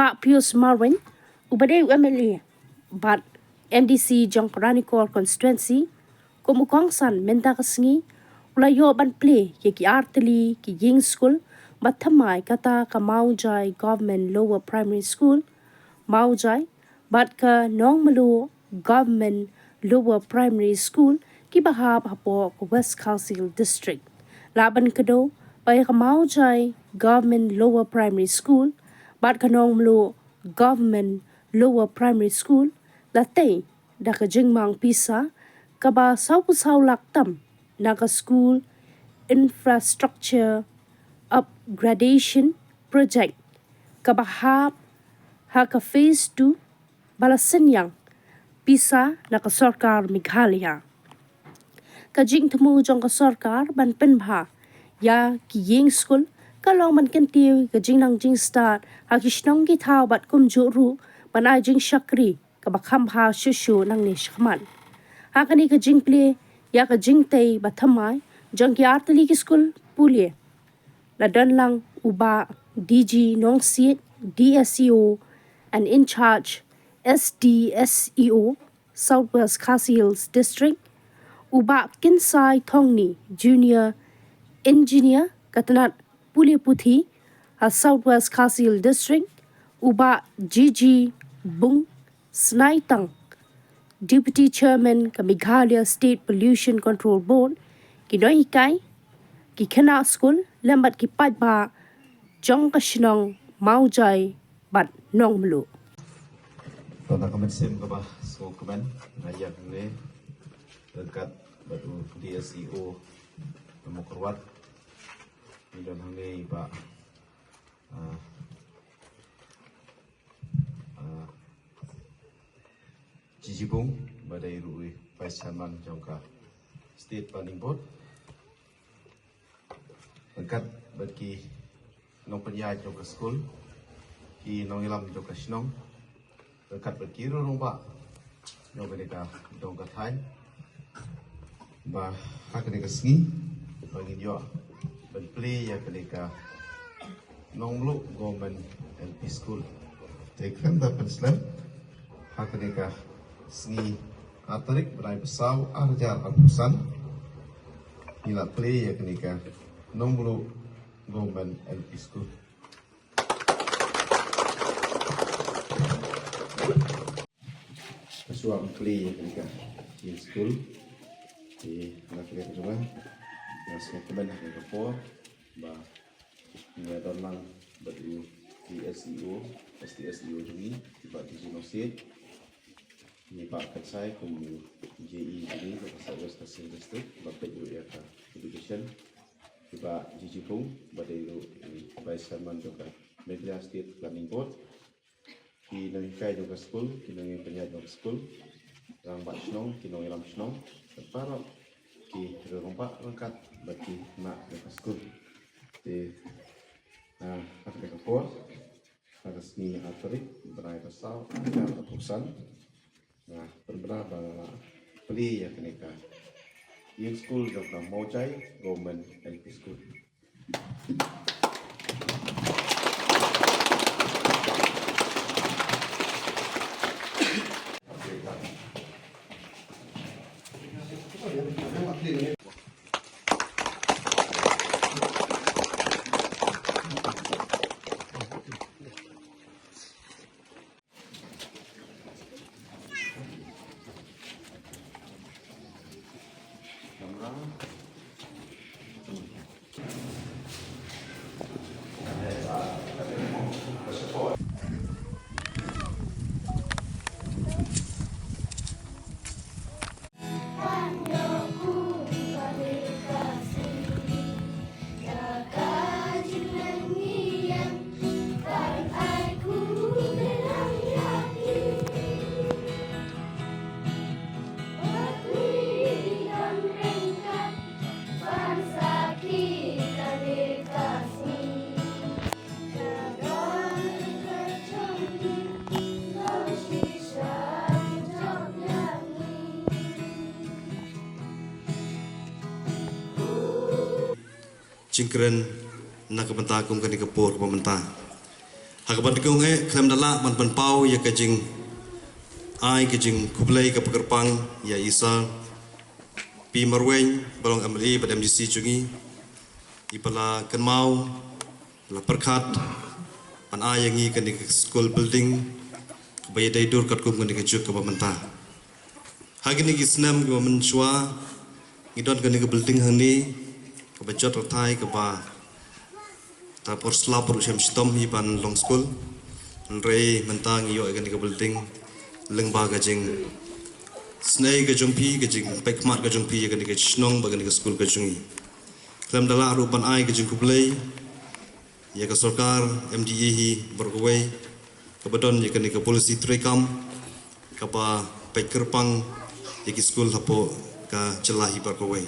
Uba Pius Marwin, Ubade MLA, but MDC Jongkaranikor constituency, Komukong San Mentakasngi, Ulayo ban play ki arteli ki ying school, Batamai kata ka Maujai Government Lower Primary School, Maujai, but ka Nong Malu Government Lower Primary School, ki bahab hapo ko West Council District. Laban kado, bay ka Maujai Government Lower Primary School, but ka Nong Malu Government Lower Primary School, latay da ka jingmang pisa, ka ba saw laktam, naga school infrastructure upgradation project kabahap haka phase 2 balasenyang pisa naka sarkar Meghalaya kajing temu jong ka sarkar ban penbha ya ki ying school kalong man kentiu kajing nang jing start hakishnong ki thao bat kum juru ban ai jing shakri kabakham ha shushu nang ni shkman hakani kajing ple ya ka jingtay batamay jang ki arteli ki school pulie la dan lang uba DG nong sit DSEO and in charge SDSEO Southwest Khasi Hills District uba Kinsai Thongni Junior Engineer katanat pulie puthi ha Southwest Khasi Hills District uba GG Bung Snaitang Deputy Chairman ka Meghalaya State Pollution Control Board ki noi kai ki khana school lambat ki patba jong ka shinong maujai bat nong mlu Tanda kamen sem ka ba so kamen ngayak ne dekat batu DSEO Demokrat dan hangai ba Jijibung badai rui Vice Chairman jongka State Planning Board dekat bagi nong penyai jongka school ki nong ilam jongka shnong dekat bagi rong ba nong beneka jongka thai ba hak beneka sngi bagi yo ben play ya beneka nong lu government LP school tekan dapat slam hak beneka Sni atarik berai pesau arjar abusan ila play ya kenika nombulu government LP school kesuam play ya kenika di school di nakle juga ngasih keban nak report ba nilai dolang batu di SEO STSEO juga tiba di Genosit ni Pak Katsai kum JE ini ke Southwest Khasi District Bapak Ibu ya Education tiba Jijipung badai itu Vice Chairman juga Meghalaya State Planning Board ki nangkai juga school ki nangi penyat juga school rang bat snong ki nangi lam snong para ki rompak lengkap bagi nak juga school di ada kapor ada seni atorik berai pasal ada keputusan nah beberapa beli ya kenika yang school juga Maujai Government LP School Cingkeren nak kementah kum kani kepur pementah Hakaban kong klem dala man pau ya kajing ai kajing kublai ke pekerpang ya isa pi marweng balong amri pada MDC cungi ipala kan mau la perkat pan ai yang kan di school building baya dai dur kat kum kan di juk ke mentah hagi ni gisnam ke menchua ngidon kan di building hani ke bajot rotai ke ba tapor slapor usiam stom hi pan long school rei mentang yo kan di building lengba gajing snai gajungpi gajing pekmat gajungpi kan di snong bagan di school gajungi dalam dala rupan ai gajing kublai ya ke sarkar MDA hi berkuai kebedon ya kan di polisi trekam kapa pekerpang ya ki school hapo ka celahi berkuai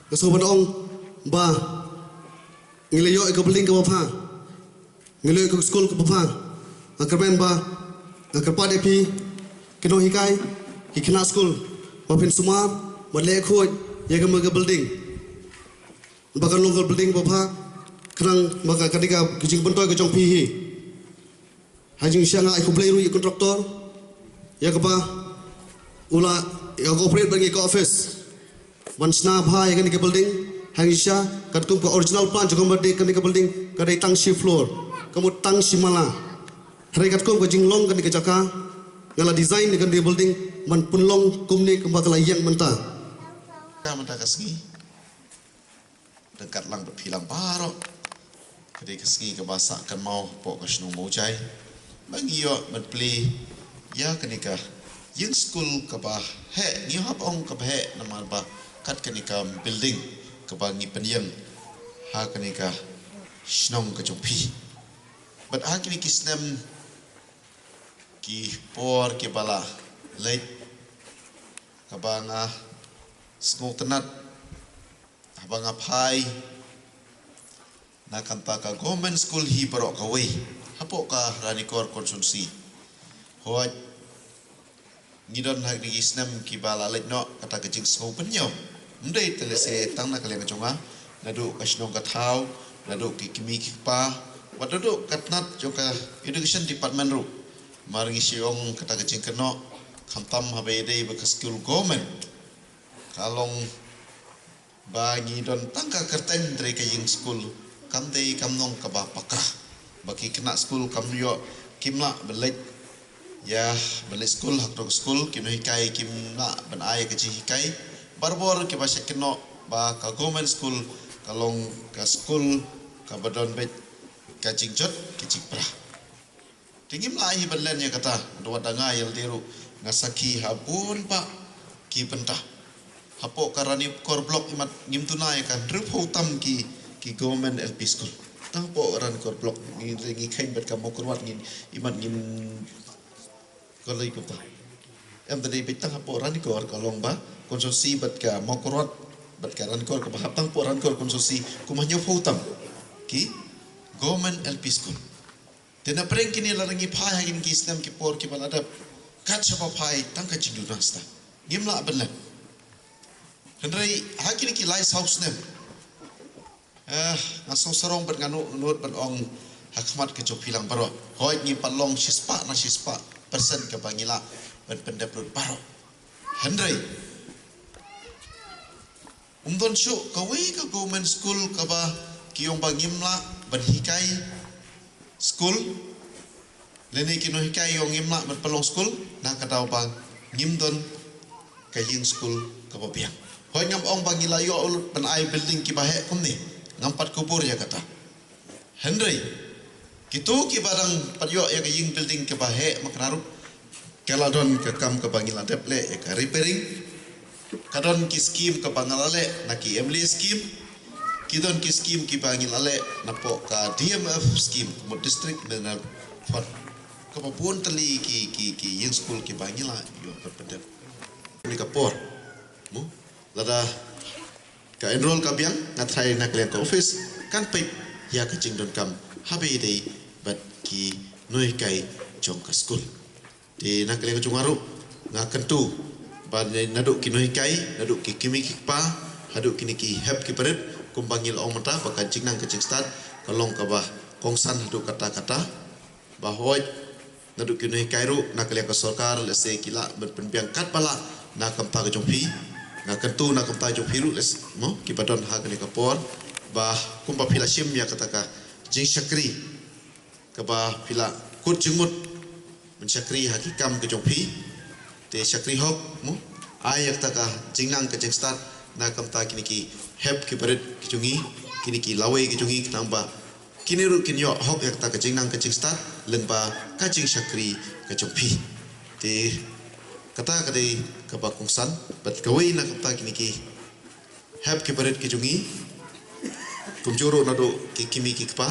Kesobat ong ba ngilayo ke building ke bapa ngilayo ke school ke bapa akarben ba akarpa depi kino hikai hikna school bapin sumar badle khoj ya ke building bakan long building bapa kerang baka ketika kijing bentoy ke jong pihi hajing syanga ai kublai ru kontraktor ya ke ba ula ya operate bagi ke office wansna bha ya ke building Hangisha kat kum ke original plan jogom berde kan ke building kadai tang shi floor kamu tang shi mala hari kat kum ke jinglong kan ke jaka ngala design kan di building man punlong kum ni kembak yang mentah Menta kasgi dekat lang berpilang paro kadai kasgi ke basa kan mau pok ke snung mau jai bagi yo men play ya kenika yang school ke bah he ni hap ong ke he nama ba kat kenika building kebangi pendiam ha kenika snong ke jompi but ha kini kisnem ki por ke bala late kabanga skong tenat abanga phai na kanta ka government school hi barok ka we hapo ka ranikor konsumsi hoi ngidon ha kini kisnem ki bala late no kata kecing skong penyom Mendai telese tang nak kalian keconga, nadu kasnong kathau, nadu kikimi kikpa, wadadu katnat joka education department ru, maringi siong kata kecing keno, kamtam habede bekas school government, kalong bagi don tangka kerten dari kaying school, kamdei kamnong kaba pakah, bagi kena school kamyo kimla belet, ya belet school hak dok school kino hikai kimla ben ay kecing hikai. Barbor ke bahasa keno ba ka government school kalong ka school ka badon bet ka jingjot ke cipra tingim lai belen ya kata dua danga yel diru ngasaki habun pak ki pentah hapo karani kor blok imat ngim tunai kan rup hutam ki government LP school tang po ran kor blok ngi kain bet ka mokurwat ngin imat ngim kolai ko ta em tadi betang hapo ran kor kalong ba konsumsi bat ka mokorot bat ka ran kor ka bahaptang po ran kor konsumsi kumanyo hutam ki government LP school tena preng kini larangi phai hagin ki islam ki por ki baladap kat sapa phai tang ka jindu nasta gimla belan hendrai hakini ki light house nem ngasong sarong bat nganu nut bat ong hakmat ke jopilang baro hoi ni palong sispa na sispa persen ke bangila bat pendaplut baro hendrai Umdon syuk kawai ke government school kaba kiyong bagimla berhikai school leni kino hikai yong imla berpelong school na kataw bang ngimdon kaying school kaba biang hoy ngam ong bangila yo ulut pen ai building ki bahe kumni ngampat kubur ya kata Henry kitu ki barang padyo ya kaying building ki bahe maknarup keladon ke kam ke bangila deple ya ka repairing kadon ki skim ke bangalale na ki emli skim kidon ki skim ki bangilale na po ka DMF skim mo district na fat ka pun tali ki yin school ki bangila yo perpedep ni kapor mo lada ka enroll ka biang na try na kalian ka office kan pe ya ka jingdon kam habe dei bat ki noi kai jong ka school di na kalian ka jungaru nga kentu Badai naduk kino hikai, naduk ki kimi kikpa, haduk kini ki hep ki perit, kumbangil ong mata, baka jing nang kecing start, kalong kabah kongsan haduk kata-kata, bahwa naduk kini kairu nak lihat ke sarkar lese kila berpenbiang kat pala nak kamta ke jompi nak kentu nak kamta jompi lu les mo kipadon ha kini kapor bah kumpa pila sim ya kataka jing syakri ke bah pila kut jengmut mensyakri hakikam ke jompi te syakri hok mo ayak taka jingnang ke jeng start nak kamta kini ki heb ki berit ki jungi kini ki lawe ki jungi kenamba kini ru kini yo hok yak taka jingnang ke jeng start lengba kajing syakri kajompi te kata kadai kapa kongsan bat kawai nak kata kini ki heb ki berit ki jungi kumjuro nado ki kimi ki kpa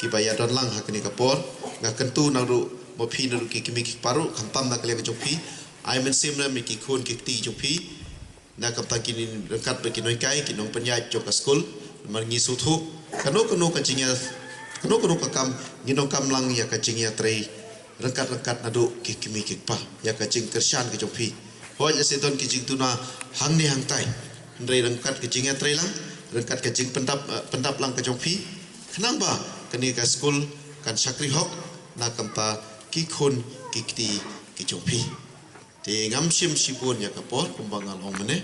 ki bayadon lang hakini kapor ngakentu nado mopi nado ki kimi ki paru kantam nak kalian kajompi ai men sim na mi ki khon ki ti jompi nak kata kini dekat bagi noi kai ki nong penyai jok skul mangi sutu kano kajingnya kano kakam ginong kam lang ya kajingnya trei rekat nado ki kimi ki pa ya kajing tersyan ki jompi ho ya seton ki jing tuna hang ni hang tai ndrei rekat kajingnya trei lang rekat kajing pendap lang ki jompi kenapa kini ka skul kan syakri hok nak kamta ki khon ki ti ki jompi te ngam sim sipun ya kapor kumbangal hong mene